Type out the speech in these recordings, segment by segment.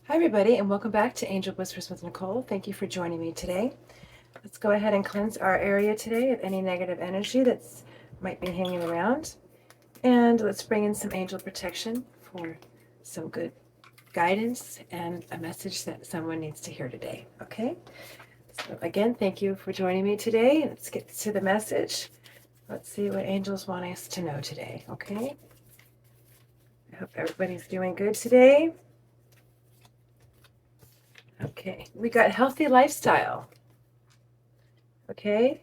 Hi, everybody, and welcome back to Angel Whispers with Nicole. Thank you for joining me today. Let's go ahead and cleanse our area today of any negative energy that's might be hanging around. And let's bring in some angel protection for some good guidance and a message that someone needs to hear today. Okay? So, again, thank you for joining me today. Let's get to the message. Let's see what angels want us to know today. Okay? I hope everybody's doing good today. Okay, we got healthy lifestyle. Okay,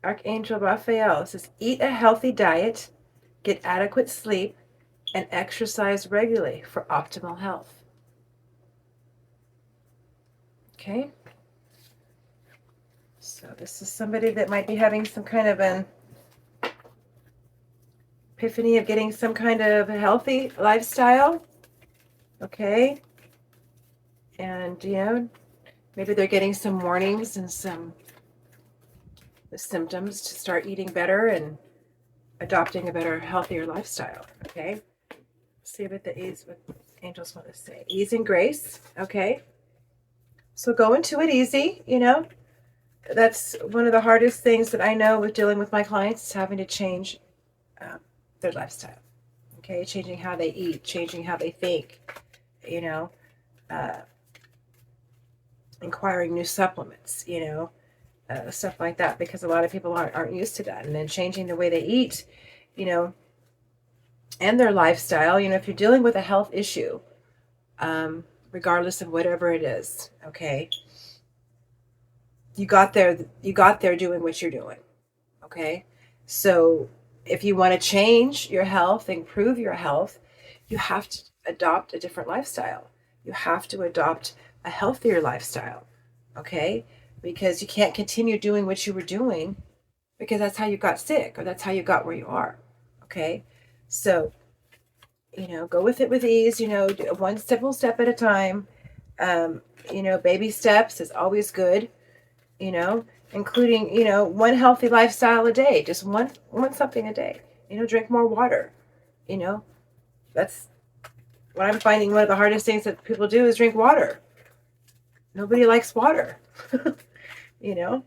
Archangel Raphael says, eat a healthy diet, get adequate sleep, and exercise regularly for optimal health. Okay, so this is somebody that might be having some kind of an epiphany of getting some kind of a healthy lifestyle. Okay, and maybe they're getting some warnings and some symptoms to start eating better and adopting a better, healthier lifestyle. Okay, let's see what what angels want to say. Ease and grace. Okay, so go into it easy. That's one of the hardest things that I know with dealing with my clients is having to change their lifestyle. Okay, changing how they eat, changing how they think. Uh, Inquiring new supplements. Stuff like that, because a lot of people aren't used to that, and then changing the way they eat. And their lifestyle. If you're dealing with a health issue, regardless of whatever it is, okay, you got there doing what you're doing. Okay, so if you want to change your health, improve your health, you have to adopt a different lifestyle. You have to adopt a healthier lifestyle. Okay, because you can't continue doing what you were doing, because that's how you got sick, or that's how you got where you are. Okay, so go with it with ease. Do one simple step at a time. Baby steps is always good. Including one healthy lifestyle a day, just one something a day. Drink more water. That's what I'm finding. One of the hardest things that people do is drink water. Nobody likes water. you know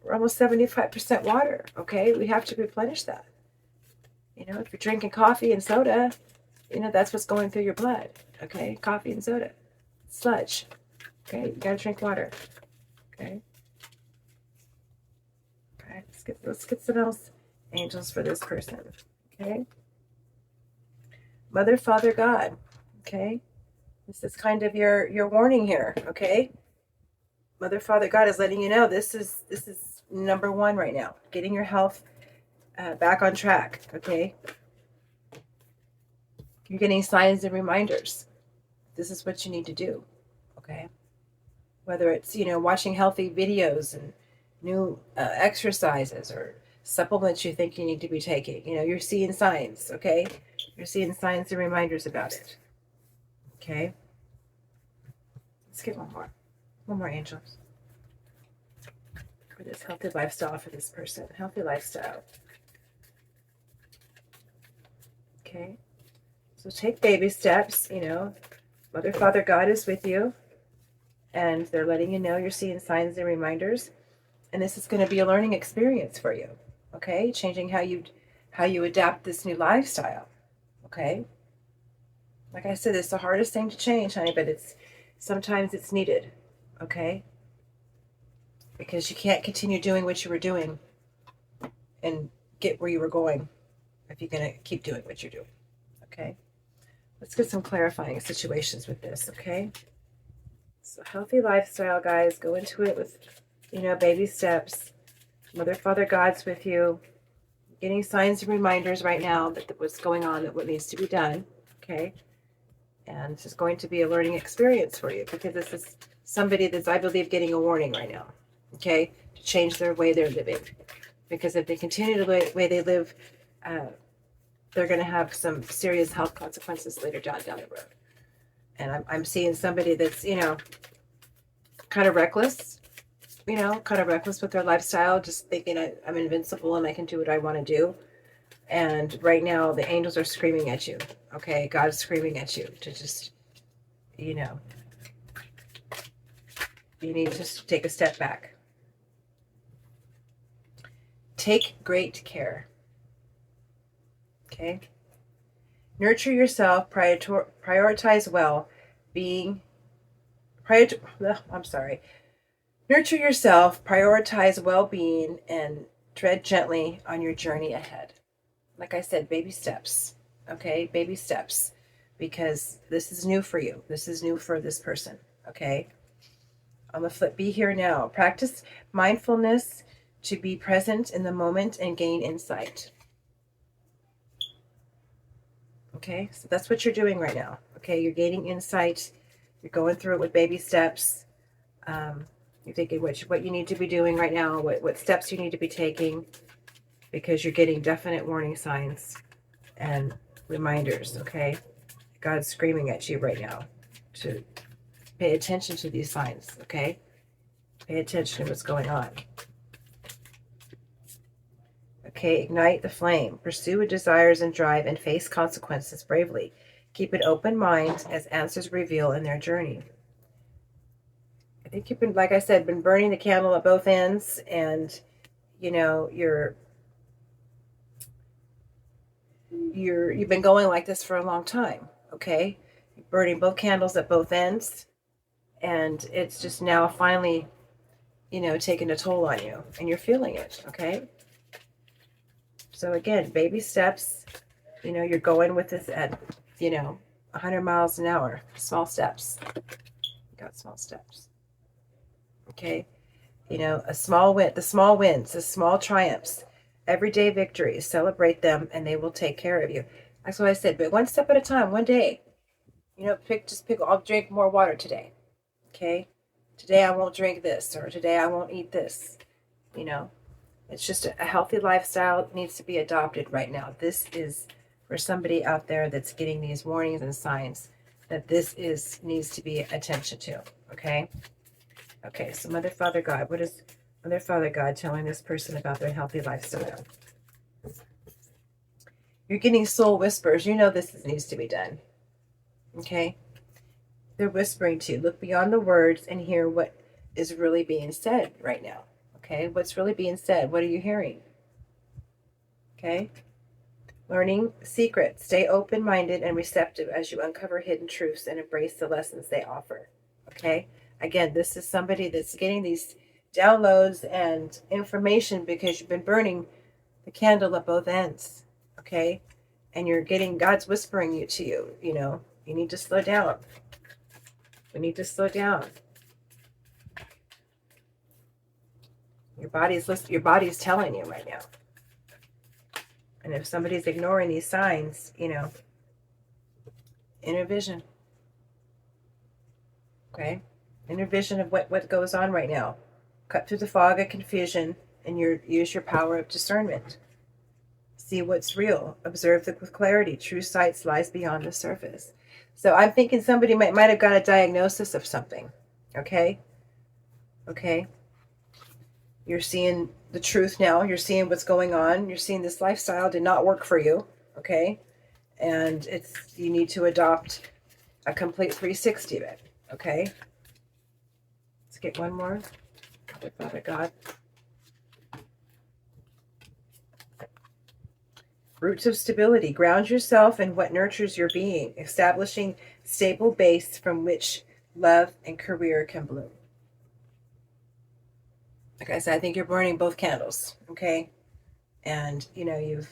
we're almost 75% water. Okay, we have to replenish that. If you're drinking coffee and soda, that's what's going through your blood. Okay, coffee and soda, sludge. Okay, you gotta drink water. Okay. Okay, let's get some else angels for this person. Okay. Mother, Father, God. Okay. This is kind of your warning here. Okay. Mother, Father, God is letting you know this is number one right now. Getting your health back on track. Okay. You're getting signs and reminders. This is what you need to do. Okay. Whether it's watching healthy videos and new exercises or supplements you think you need to be taking. You're seeing signs. Okay. You're seeing signs and reminders about it. Okay. Let's get one more angels for this healthy lifestyle for this person. Healthy lifestyle. Okay. So take baby steps. Mother, Father, God is with you, and they're letting you know you're seeing signs and reminders, and this is going to be a learning experience for you. Okay, changing how you adapt this new lifestyle. Okay, like I said, it's the hardest thing to change, honey, but sometimes it's needed. Okay, because you can't continue doing what you were doing and get where you were going if you're going to keep doing what you're doing. Okay, let's get some clarifying situations with this. Okay, so healthy lifestyle, guys. Go into it with baby steps. Mother, Father, God's with you. Getting signs and reminders right now that what's going on, that what needs to be done. Okay, and this is going to be a learning experience for you, because this is somebody that's, I believe, getting a warning right now. Okay, to change their way they're living, because if they continue the way they live, they're going to have some serious health consequences later down the road. And I'm seeing somebody that's kind of reckless. Kind of reckless with their lifestyle, just thinking I'm invincible and I can do what I want to do. And right now, the angels are screaming at you. Okay, God's screaming at you to just, You need to take a step back. Take great care. Okay? Nurture yourself, prioritize well, being, I'm sorry. Nurture yourself, prioritize well-being, and tread gently on your journey ahead. Like I said, baby steps. Okay? Baby steps. Because this is new for you. This is new for this person. Okay? On the flip, be here now. Practice mindfulness to be present in the moment and gain insight. Okay, so that's what you're doing right now. Okay, you're gaining insight. You're going through it with baby steps. You're thinking what you need to be doing right now, what steps you need to be taking, because you're getting definite warning signs and reminders. Okay, God's screaming at you right now to pay attention to these signs. Okay, pay attention to what's going on. Okay, ignite the flame. Pursue desires and drive and face consequences bravely. Keep an open mind as answers reveal in their journey. I think you've been, like I said, been burning the candle at both ends, and you know, you've been going like this for a long time. Okay, burning both candles at both ends, and it's just now finally, you know, taking a toll on you, and you're feeling it. Okay, so again, baby steps. You know, you're going with this at, you know, 100 miles an hour. Small steps. You got small steps. Okay, you know, the small wins, the small triumphs, everyday victories. Celebrate them, and they will take care of you. That's what I said. But one step at a time, one day. You know, I'll drink more water today. Okay, today I won't drink this, or today I won't eat this. You know, it's just a healthy lifestyle needs to be adopted right now. This is for somebody out there that's getting these warnings and signs that needs to be attention to. Okay. Okay, so Mother, Father, God, what is Mother, Father, God telling this person about their healthy lifestyle? You're getting soul whispers. You know this needs to be done. Okay? They're whispering to you. Look beyond the words and hear what is really being said right now. Okay? What's really being said? What are you hearing? Okay? Learning secrets. Stay open-minded and receptive as you uncover hidden truths and embrace the lessons they offer. Okay? Again, this is somebody that's getting these downloads and information because you've been burning the candle at both ends. Okay? And you're getting God's whispering to you, you know, you need to slow down. We need to slow down. Your body's telling you right now. And if somebody's ignoring these signs, you know, inner vision. Okay? Inner vision of what goes on right now. Cut through the fog of confusion and use your power of discernment. See what's real. Observe with clarity. True sight lies beyond the surface. So I'm thinking somebody might have got a diagnosis of something. Okay? Okay? You're seeing the truth now. You're seeing what's going on. You're seeing this lifestyle did not work for you. Okay? And you need to adopt a complete 360 of it. Okay? Let's get one more. Father God. Roots of stability. Ground yourself in what nurtures your being, establishing stable base from which love and career can bloom. Like I said, I think you're burning both candles, okay? And, you know, you've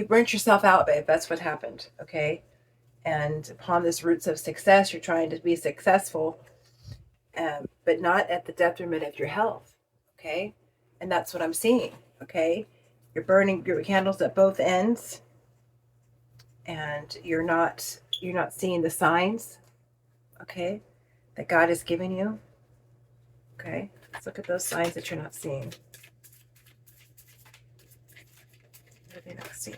burnt yourself out, babe. That's what happened, okay? And upon this roots of success, you're trying to be successful, but not at the detriment of your health, okay? And that's what I'm seeing, okay? You're burning your candles at both ends, and you're not seeing the signs, okay, that God is giving you. Okay, let's look at those signs that you're not seeing. What are they not seeing?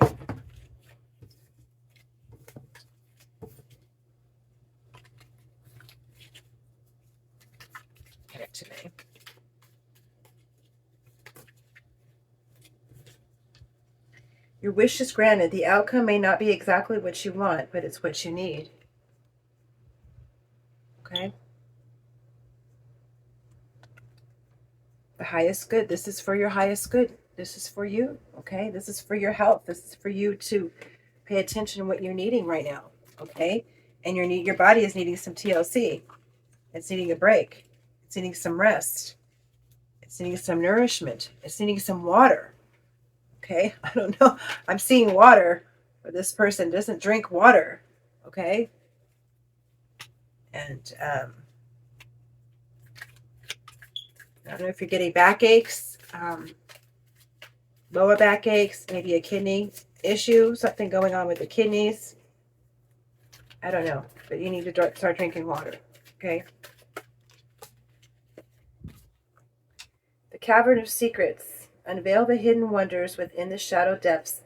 Get it to me. Your wish is granted. The outcome may not be exactly what you want, but it's what you need. Okay. The highest good. This is for your highest good. This is for you. Okay. This is for your health. This is for you to pay attention to what you're needing right now. Okay. And your body is needing some TLC. It's needing a break. It's needing some rest. It's needing some nourishment. It's needing some water. Okay. I don't know. I'm seeing water, but this person doesn't drink water. Okay. And I don't know if you're getting backaches, lower backaches, maybe a kidney issue, something going on with the kidneys. I don't know, but you need to start drinking water. Okay. The Cavern of Secrets. Unveil the hidden wonders within the shadow depths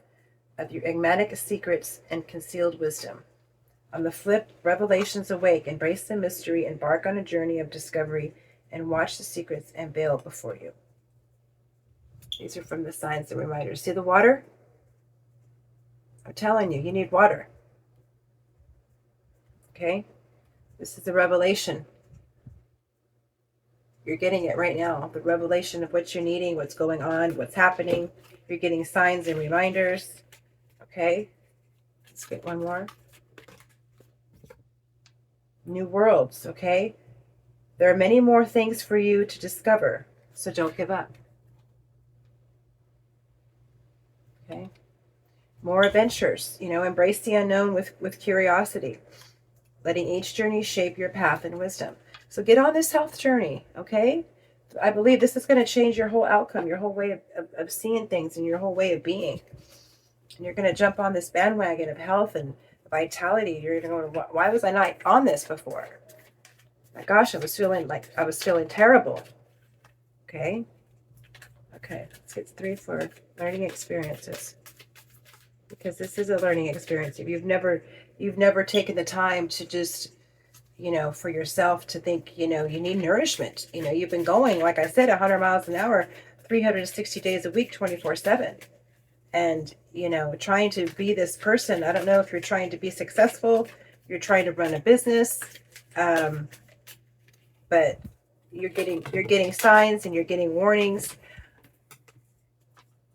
of your enigmatic secrets and concealed wisdom. On the flip, revelations awake. Embrace the mystery, embark on a journey of discovery, and watch the secrets unveil before you. These are from the signs and reminders. See the water? I'm telling you, you need water. Okay? This is the revelation. You're getting it right now. The revelation of what you're needing, what's going on, what's happening. You're getting signs and reminders. Okay? Let's get one more. New worlds, okay? There are many more things for you to discover, so don't give up. Okay? More adventures, embrace the unknown with curiosity, letting each journey shape your path and wisdom. So get on this health journey, okay? I believe this is going to change your whole outcome, your whole way of seeing things, and your whole way of being. And you're going to jump on this bandwagon of health and vitality. You're going to go, why was I not on this before? My gosh, I was feeling terrible. Okay. Okay. Let's get 3 for learning experiences. Because this is a learning experience. If you've never taken the time to just, for yourself to think, you need nourishment. You've been going, like I said, 100 miles an hour, 360 days a week, 24/7. And, trying to be this person. I don't know if you're trying to be successful, you're trying to run a business, but you're getting signs and you're getting warnings,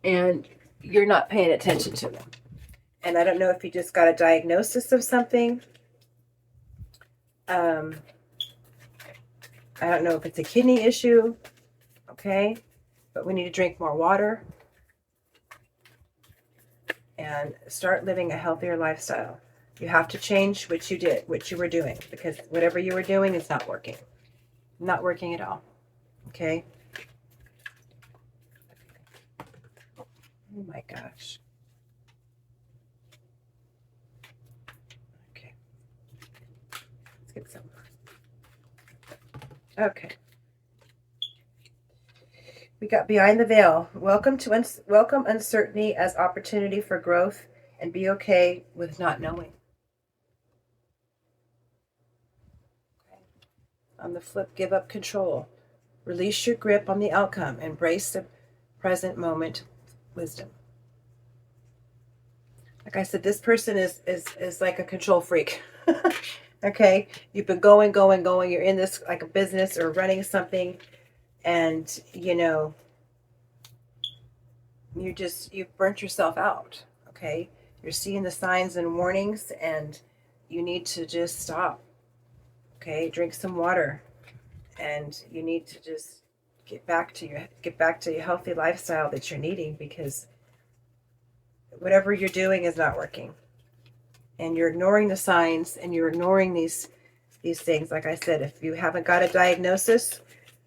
and you're not paying attention to them. And I don't know if you just got a diagnosis of something. I don't know if it's a kidney issue. Okay. But we need to drink more water and start living a healthier lifestyle. You have to change what you were doing, because whatever you were doing is not working. Not working at all. Okay. Oh my gosh. Okay. Let's get some. Okay. We got behind the veil. Welcome uncertainty as opportunity for growth, and be okay with not knowing. Okay. On the flip, give up control. Release your grip on the outcome. Embrace the present moment wisdom. Like I said, this person is like a control freak. Okay. You've been going. You're in this like a business or running something, and you've burnt yourself out. Okay. You're seeing the signs and warnings, and you need to just stop. Okay. Drink some water, and you need to just get back to your healthy lifestyle that you're needing, because whatever you're doing is not working, and you're ignoring the signs, and you're ignoring these things. Like I said, if you haven't got a diagnosis,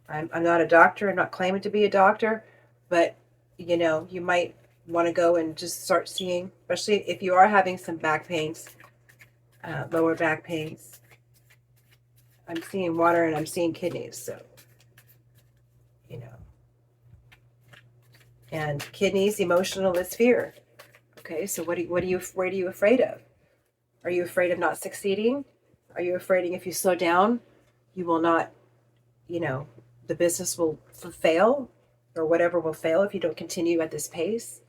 I'm not a doctor. I'm not claiming to be a doctor, but you might want to go and just start seeing, especially if you are having some back pains, lower back pains. I'm seeing water and I'm seeing kidneys, so and kidneys, emotional is fear. Okay, so what are you afraid of? Are you afraid of not succeeding? Are you afraid if you slow down, you will not, the business will fail, or whatever will fail if you don't continue at this pace,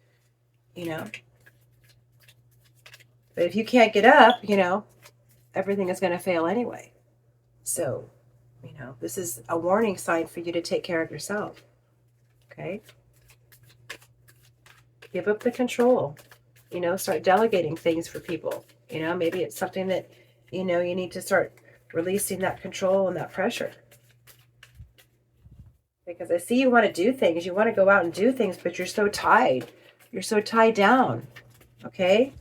But if you can't get up, everything is going to fail anyway. So, this is a warning sign for you to take care of yourself. Okay? Give up the control. Start delegating things for people. Maybe it's something that, you need to start releasing that control and that pressure. Because I see you want to do things. You want to go out and do things, but you're so tied. You're so tied down. Okay?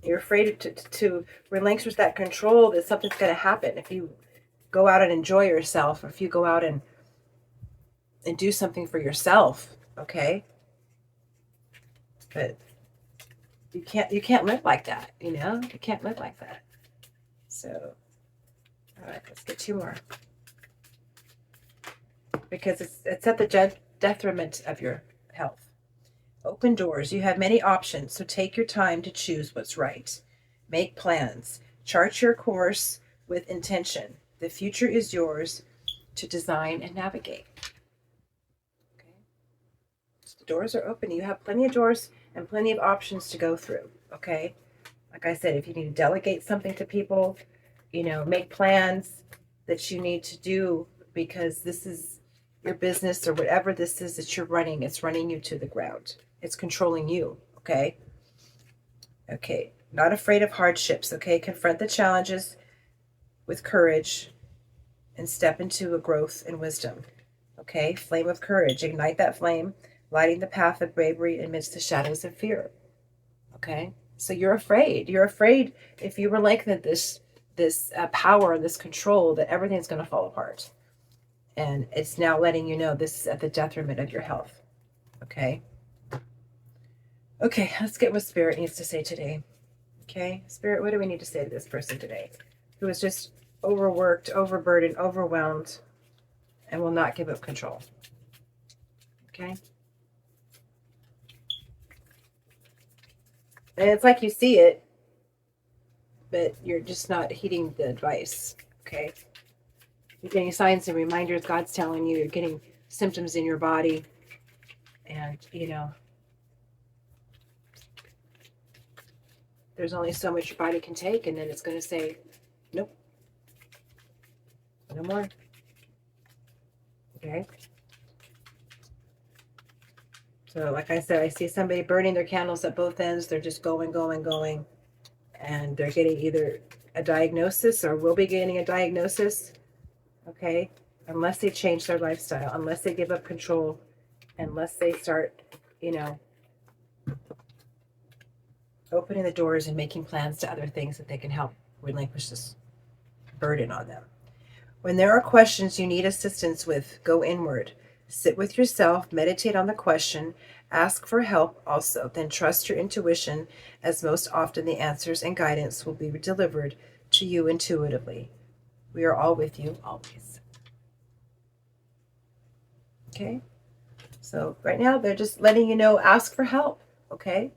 You're afraid to relinquish that control that something's going to happen if you go out and enjoy yourself, or if you go out and do something for yourself. Okay? But you can't live like that, You can't live like that. So, all right, let's get two more. Because it's at the detriment of your health. Open doors. You have many options, so take your time to choose what's right. Make plans. Chart your course with intention. The future is yours to design and navigate. Okay? So the doors are open. You have plenty of doors and plenty of options to go through. Okay? Like I said, if you need to delegate something to people, make plans that you need to do, because this is your business, or whatever this is that you're running. It's running you to the ground. It's controlling you. Okay? Okay. Not afraid of hardships. Okay? Confront the challenges with courage and step into a growth and wisdom. Okay? Flame of courage. Ignite that flame, lighting the path of bravery amidst the shadows of fear. Okay? So you're afraid. You're afraid if you relinquish this power, this control, that everything's going to fall apart. And it's now letting you know this is at the detriment of your health. Okay? Okay, let's get what Spirit needs to say today. Okay? Spirit, what do we need to say to this person today who is just overworked, overburdened, overwhelmed, and will not give up control? Okay? And it's like you see it, but you're just not heeding the advice. Okay? You're getting signs and reminders. God's telling you. You're getting symptoms in your body. And, there's only so much your body can take. And then it's going to say, nope. No more. Okay? So, like I said, I see somebody burning their candles at both ends. They're just going. And they're getting either a diagnosis or will be getting a diagnosis. Okay? Unless they change their lifestyle, unless they give up control, unless they start, opening the doors and making plans to other things that they can help relinquish this burden on them. When there are questions you need assistance with, go inward. Sit with yourself, meditate on the question, ask for help also, then trust your intuition, as most often the answers and guidance will be delivered to you intuitively. We are all with you, always. Okay? So right now, they're just letting you know, ask for help, okay?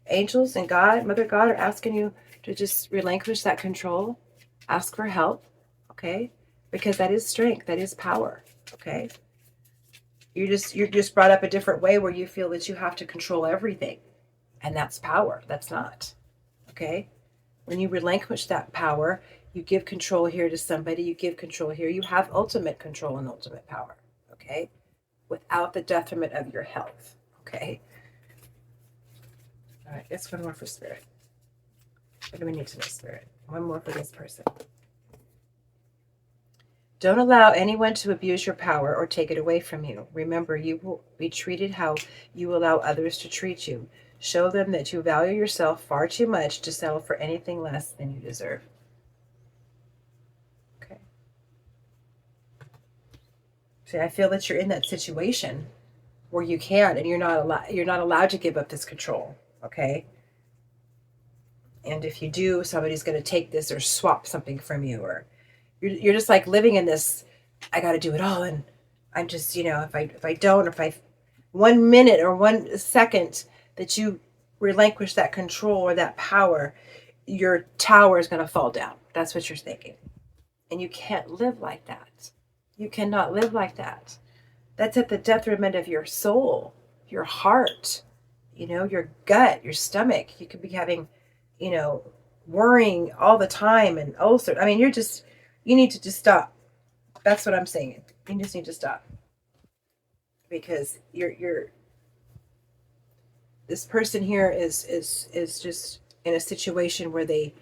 Angels and God, Mother God, are asking you to just relinquish that control. Ask for help, okay? Because that is strength, that is power, okay? You're just brought up a different way where you feel that you have to control everything. And that's power. That's not, okay? When you relinquish that power, you give control here to somebody, you give control here, you have ultimate control and ultimate power, okay? Without the detriment of your health, okay? All right, it's one more for Spirit. What do we need to know, Spirit? One more for this person. Don't allow anyone to abuse your power or take it away from you. Remember, you will be treated how you allow others to treat you. Show them that you value yourself far too much to settle for anything less than you deserve. Okay. See, I feel that you're in that situation where you can, and you're not allowed to give up this control. Okay. And if you do, somebody's going to take this or swap something from you, or you're just like living in this, I got to do it all. And I'm just, if I don't, if I 1 minute or 1 second that you relinquish that control or that power, your tower is going to fall down. That's what you're thinking. And you can't live like that. You cannot live like that. That's at the detriment of your soul, your heart, your gut, your stomach. You could be having, worrying all the time and ulcers. I mean, you need to just stop. That's what I'm saying. You just need to stop. Because you're this person here is just in a situation where they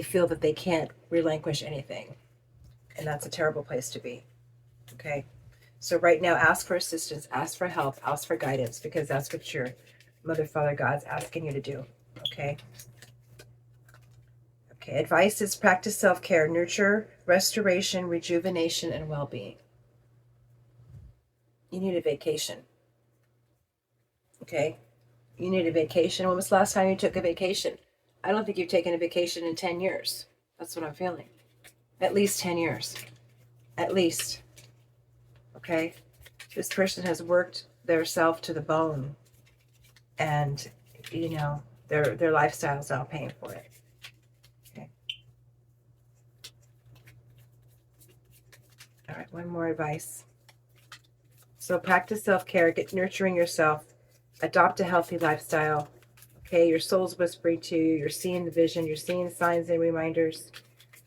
feel that they can't relinquish anything. And that's a terrible place to be. Okay. So right now, ask for assistance, ask for help, ask for guidance, because that's what your Mother, Father, God's asking you to do. Okay. Okay. Advice is practice self-care, nurture, restoration, rejuvenation, and well-being. You need a vacation. Okay. You need a vacation. When was the last time you took a vacation? I don't think you've taken a vacation in 10 years. That's what I'm feeling. At least 10 years. At least. Okay. This person has worked their self to the bone, and their lifestyle's now paying for it. Okay. All right, one more advice. So practice self-care, get nurturing yourself, adopt a healthy lifestyle. Okay, your soul's whispering to you, you're seeing the vision, you're seeing signs and reminders.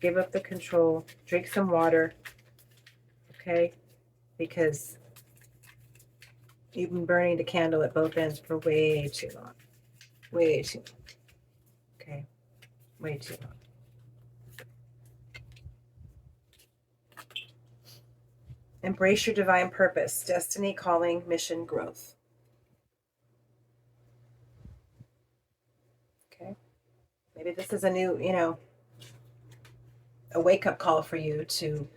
Give up the control, drink some water. Okay, because you've been burning the candle at both ends for way too long. Way too long. Okay. Way too long. Embrace your divine purpose, destiny, calling, mission, growth. Okay. Maybe this is a new, a wake-up call for you to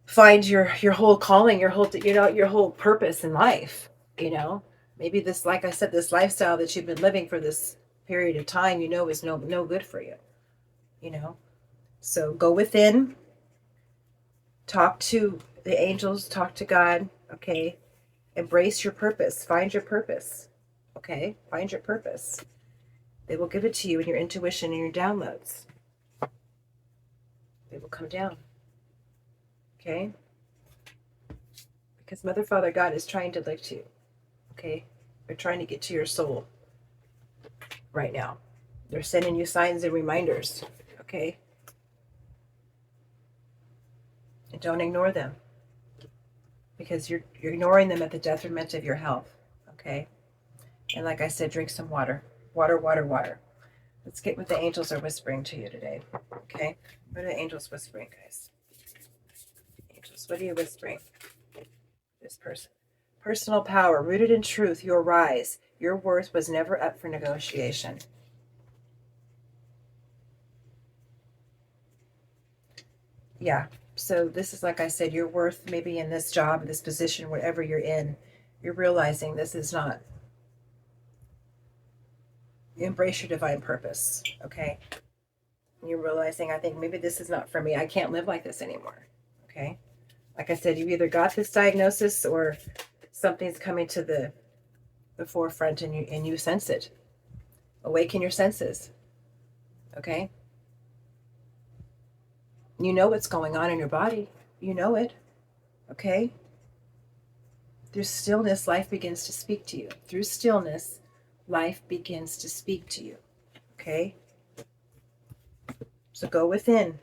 find your whole calling, your whole purpose in life. Maybe this, like I said, this lifestyle that you've been living for this period of time, is no good for you. So go within, talk to the angels, talk to God. Okay. Embrace your purpose, find your purpose. Okay. Find your purpose. They will give it to you in your intuition and your downloads. They will come down. Okay. Because Mother, Father, God is trying to lift you. Okay. They're trying to get to your soul right now. They're sending you signs and reminders. Okay. And don't ignore them, because you're ignoring them at the detriment of your health. Okay. And like I said, drink some water. Water, water, water. Let's get what the angels are whispering to you today. Okay. What are the angels whispering, guys? Angels, what are you whispering? This person. Personal power, rooted in truth, you'll rise. Your worth was never up for negotiation. Yeah. So this is, like I said, your worth, maybe in this job, this position, whatever you're in, you're realizing this is not. You embrace your divine purpose. Okay. You're realizing, I think maybe this is not for me. I can't live like this anymore. Okay. Like I said, you either got this diagnosis or something's coming to the forefront, and you sense it. Awaken your senses. Okay. You know what's going on in your body. You know it. Okay. Through stillness, life begins to speak to you. Through stillness, life begins to speak to you. Okay. So go within,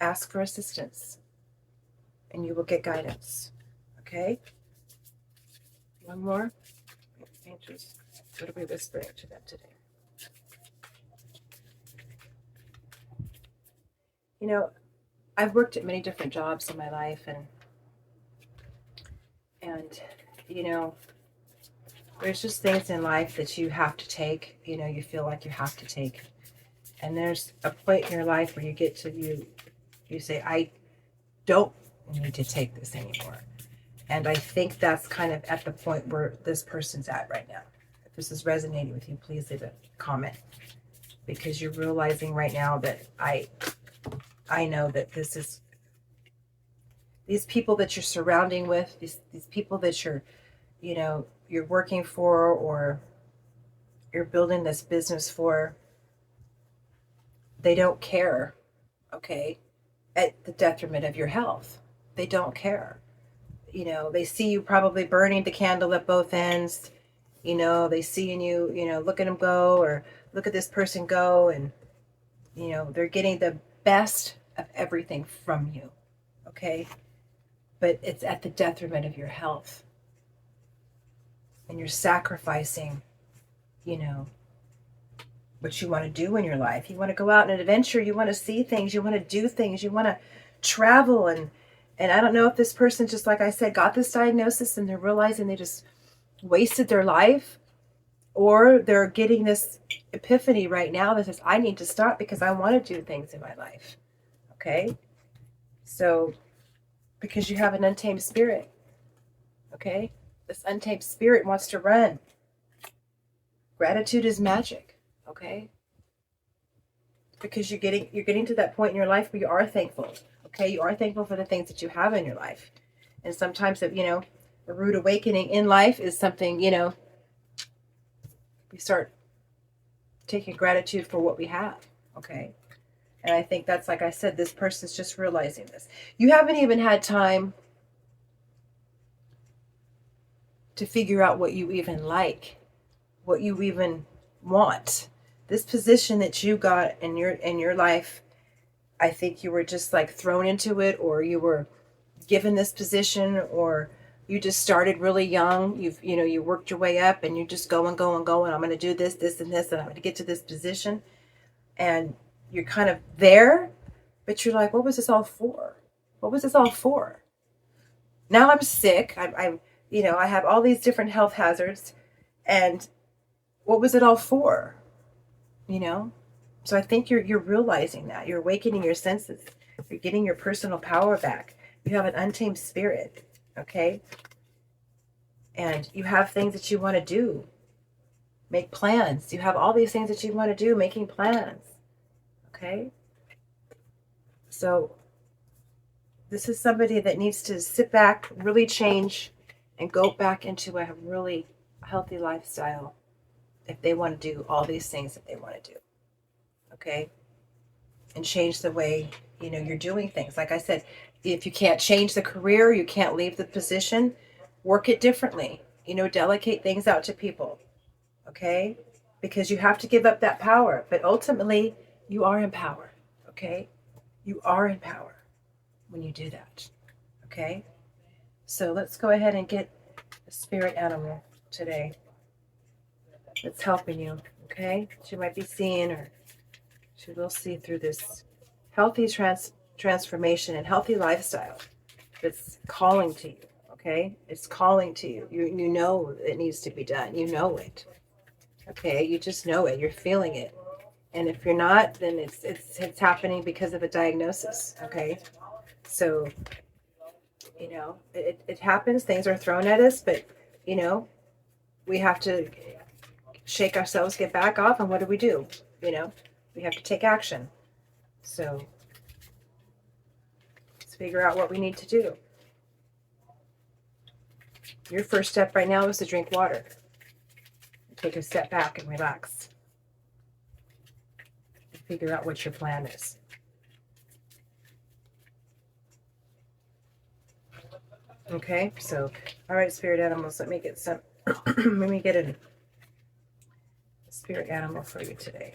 ask for assistance, and you will get guidance. Okay. One more. Angels, what are we whispering to them today? I've worked at many different jobs in my life, and there's just things in life that you have to take. You feel like you have to take, and there's a point in your life where you get to you say, I don't need to take this anymore. And I think that's kind of at the point where this person's at right now. If this is resonating with you, please leave a comment, because you're realizing right now that I know that this is, these people that you're surrounding with, these people that you're working for, or you're building this business for, they don't care. Okay. At the detriment of your health. They don't care. They see you probably burning the candle at both ends. They see in you, look at them go, or look at this person go, and they're getting the best of everything from you, okay? But it's at the detriment of your health. And you're sacrificing, you know, what you want to do in your life. You want to go out on an adventure. You want to see things. You want to do things. You want to travel. And I don't know if this person, just like I said, got this diagnosis and they're realizing they just wasted their life, or they're getting this epiphany right now that says, I need to stop because I want to do things in my life. Okay? So, because you have an untamed spirit. Okay? This untamed spirit wants to run. Gratitude is magic. Okay? Because you're getting to that point in your life where you are thankful. Okay? You are thankful for the things that you have in your life. And sometimes, you know, a rude awakening in life is something, you know, we start taking gratitude for what we have. Okay? And I think that's, like I said, this person's just realizing this. You haven't even had time to figure out what you even like, what you even want. This position that you got in your life, I think you were just like thrown into it, or you were given this position, or you just started really young. You worked your way up and you're just going. I'm going to do this, this, and this, and I'm going to get to this position. And you're kind of there, but you're like, what was this all for? What was this all for? Now I'm sick. I have all these different health hazards, and what was it all for? You know? So I think you're realizing that. You're awakening your senses. You're getting your personal power back. You have an untamed spirit, okay? And you have things that you want to do. Make plans. You have all these things that you want to do, making plans. Okay? So this is somebody that needs to sit back, really change, and go back into a really healthy lifestyle if they want to do all these things that they want to do. Okay? And change the way, you're doing things. Like I said, if you can't change the career, you can't leave the position, work it differently. Delegate things out to people. Okay? Because you have to give up that power. But ultimately, you are in power. Okay? You are in power when you do that. Okay? So let's go ahead and get a spirit animal today that's helping you. Okay? She might be seeing, or she will see through this healthy transformation and healthy lifestyle that's calling to you. Okay? It's calling to you. You know it needs to be done. You know it. Okay? You just know it. You're feeling it. And if you're not, then it's happening because of a diagnosis. Okay? So, it happens. Things are thrown at us, but, we have to shake ourselves, get back off, and what do? We have to take action. So let's figure out what we need to do. Your first step right now is to drink water. Take a step back and relax. And figure out what your plan is. Okay, so, all right, spirit animals, let me get some, let me get a spirit animal for you today.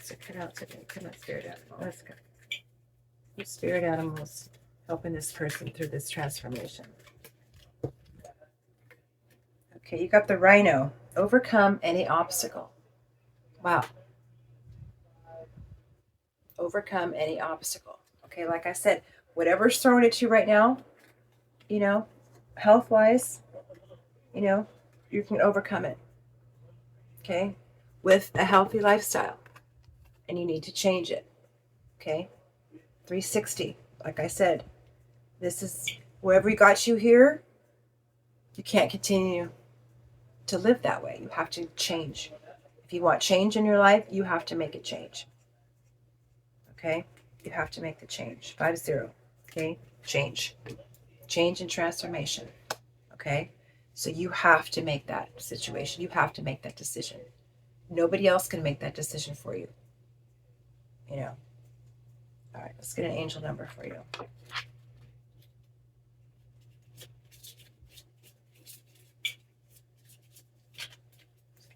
So come out today. Come on, spirit animal. Let's go. Spirit animals helping this person through this transformation. Okay, you got the rhino. Overcome any obstacle. Wow. Overcome any obstacle. Okay, like I said, whatever's thrown at you right now, health-wise, you can overcome it. Okay? With a healthy lifestyle. And you need to change it. Okay? 360. Like I said, this is wherever got you here, you can't continue to live that way. You have to change. If you want change in your life, you have to make it change. Okay? You have to make the change. 5-0. Okay? Change. Change and transformation. Okay? So you have to make that situation. You have to make that decision. Nobody else can make that decision for you. All right, let's get an angel number for you. Let's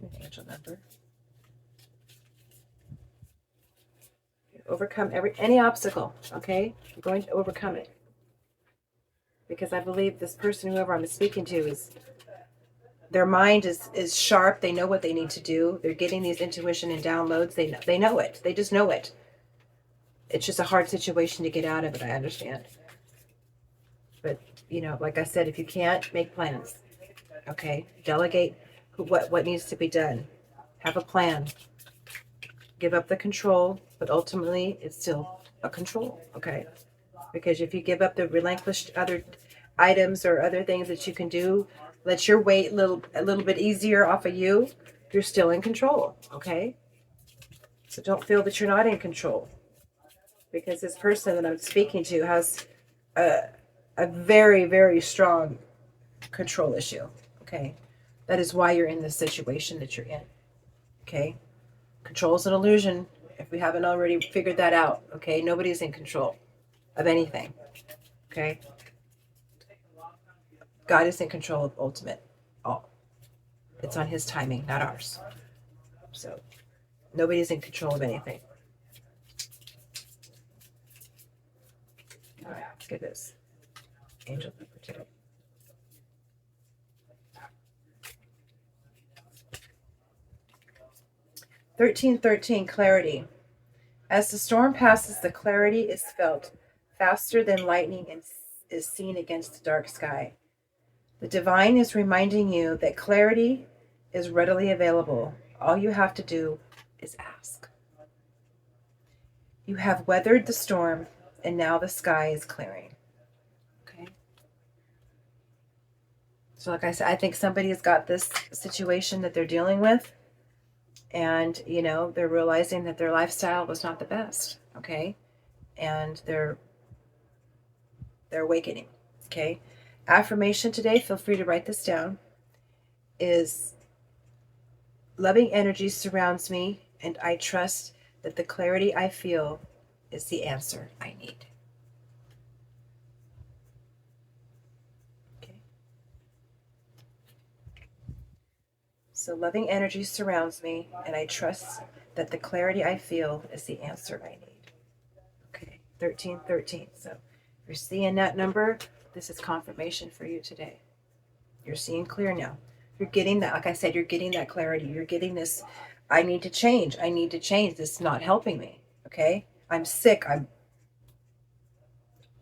get an angel number. Overcome any obstacle, okay? I'm going to overcome it. Because I believe this person, whoever I'm speaking to, is their mind is sharp. They know what they need to do. They're getting these intuition and downloads. They know it. They just know it. It's just a hard situation to get out of it, I understand. But, you know, like I said, if you can't, make plans. Okay? Delegate what needs to be done. Have a plan. Give up the control, but ultimately it's still a control, okay? Because if you give up the relinquished other items or other things that you can do, let your weight a little bit easier off of you, you're still in control, okay? So don't feel that you're not in control, because this person that I'm speaking to has a very, very strong control issue, okay? That is why you're in the situation that you're in, okay? Control is an illusion, if we haven't already figured that out, okay? Nobody's in control of anything, okay? God is in control of ultimate all. It's on his timing, not ours. So nobody's in control of anything. All right, let's get this. Angel number 2. (1313) Clarity. As the storm passes, the clarity is felt faster than lightning and is seen against the dark sky. The divine is reminding you that clarity is readily available. All you have to do is ask. You have weathered the storm, and now the sky is clearing. Okay? So like I said, I think somebody has got this situation that they're dealing with, and, you know, they're realizing that their lifestyle was not the best, okay? And they're awakening, okay? Affirmation today, feel free to write this down, is loving energy surrounds me, and I trust that the clarity I feel is the answer I need. Okay. So loving energy surrounds me, and I trust that the clarity I feel is the answer I need. Okay, 1313. So if you're seeing that number, this is confirmation for you today. You're seeing clear now. You're getting that, like I said, you're getting that clarity. You're getting this, I need to change. I need to change. This is not helping me. Okay? I'm sick. I'm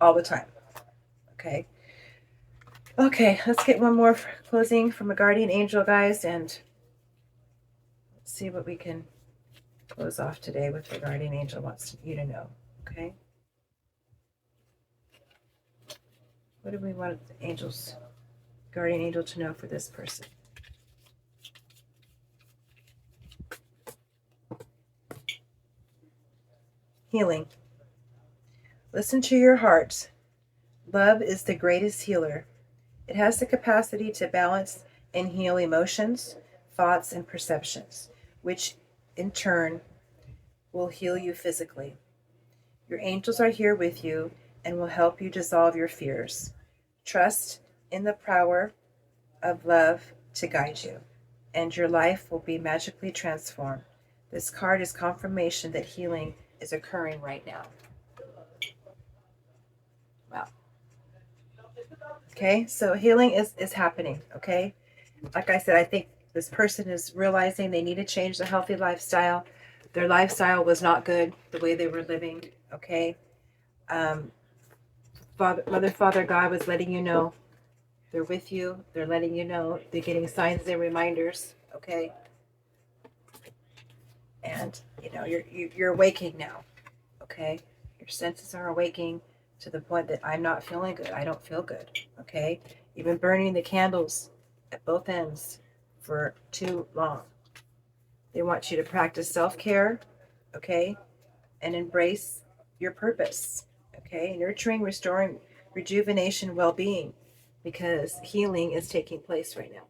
all the time. Okay? Okay, let's get one more closing from a guardian angel, guys, and let's see what we can close off today with the guardian angel wants you to know. Okay? What do we want the angels, guardian angel, to know for this person? Healing. Listen to your heart. Love is the greatest healer. It has the capacity to balance and heal emotions, thoughts, and perceptions, which in turn will heal you physically. Your angels are here with you and will help you dissolve your fears. Trust in the power of love to guide you, and your life will be magically transformed. This card is confirmation that healing is occurring right now. Wow. Okay, so healing is happening, okay? Like I said, I think this person is realizing they need to change the healthy lifestyle. Their lifestyle was not good, the way they were living, okay? Mother, Father, God was letting you know they're with you. They're letting you know. They're getting signs and reminders, okay? And, you know, you're awaking now, okay? Your senses are awaking to the point that I'm not feeling good. I don't feel good, okay? You've been burning the candles at both ends for too long. They want you to practice self-care, okay? And embrace your purpose, okay? Nurturing, restoring, rejuvenation, well-being, because healing is taking place right now.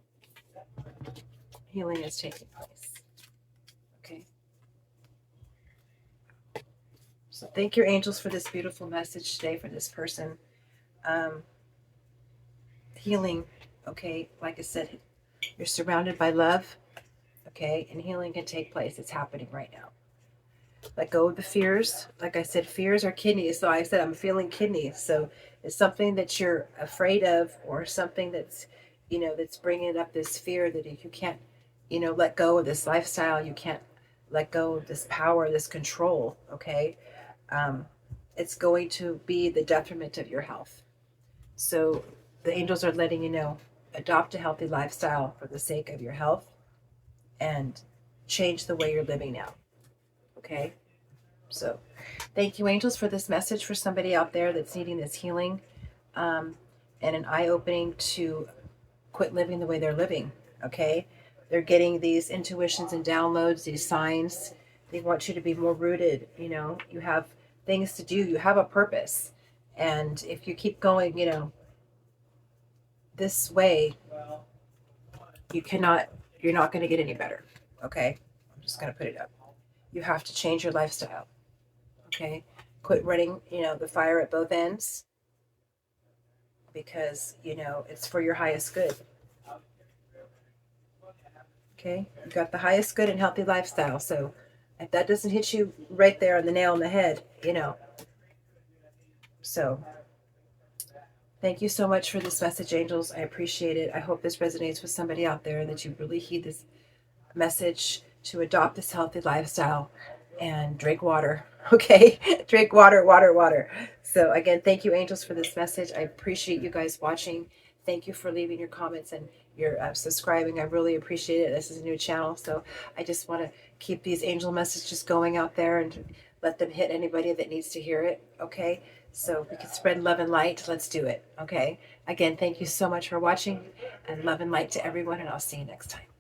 Healing is taking place, okay? So thank your angels for this beautiful message today for this person. Healing, okay, like I said, you're surrounded by love, okay, and healing can take place. It's happening right now. Let go of the fears. Like I said, fears are kidneys. So I said, I'm feeling kidneys. So it's something that you're afraid of, or something that's, that's bringing up this fear that you can't, let go of this lifestyle. You can't let go of this power, this control. Okay. Um, it's going to be the detriment of your health. So the angels are letting you know, adopt a healthy lifestyle for the sake of your health and change the way you're living now. Okay. So thank you, angels, for this message for somebody out there that's needing this healing, um, and an eye opening to quit living the way they're living. Okay. They're getting these intuitions and downloads, these signs. They want you to be more rooted. You have things to do, you have a purpose. And if you keep going, this way, you're not going to get any better. Okay. I'm just going to put it up. You have to change your lifestyle. Okay. Quit running, the fire at both ends, because, it's for your highest good. Okay. You got the highest good and healthy lifestyle. So if that doesn't hit you right there on the nail on the head, so thank you so much for this message, angels. I appreciate it. I hope this resonates with somebody out there, that you really heed this message to adopt this healthy lifestyle and drink water. Okay. Drink water, water, water. So again, thank you, angels, for this message. I appreciate you guys watching. Thank you for leaving your comments and your subscribing. I really appreciate it. This is a new channel, so I just want to keep these angel messages going out there and let them hit anybody that needs to hear it. Okay. So we can spread love and light. Let's do it. Okay. Again, thank you so much for watching, and love and light to everyone, and I'll see you next time.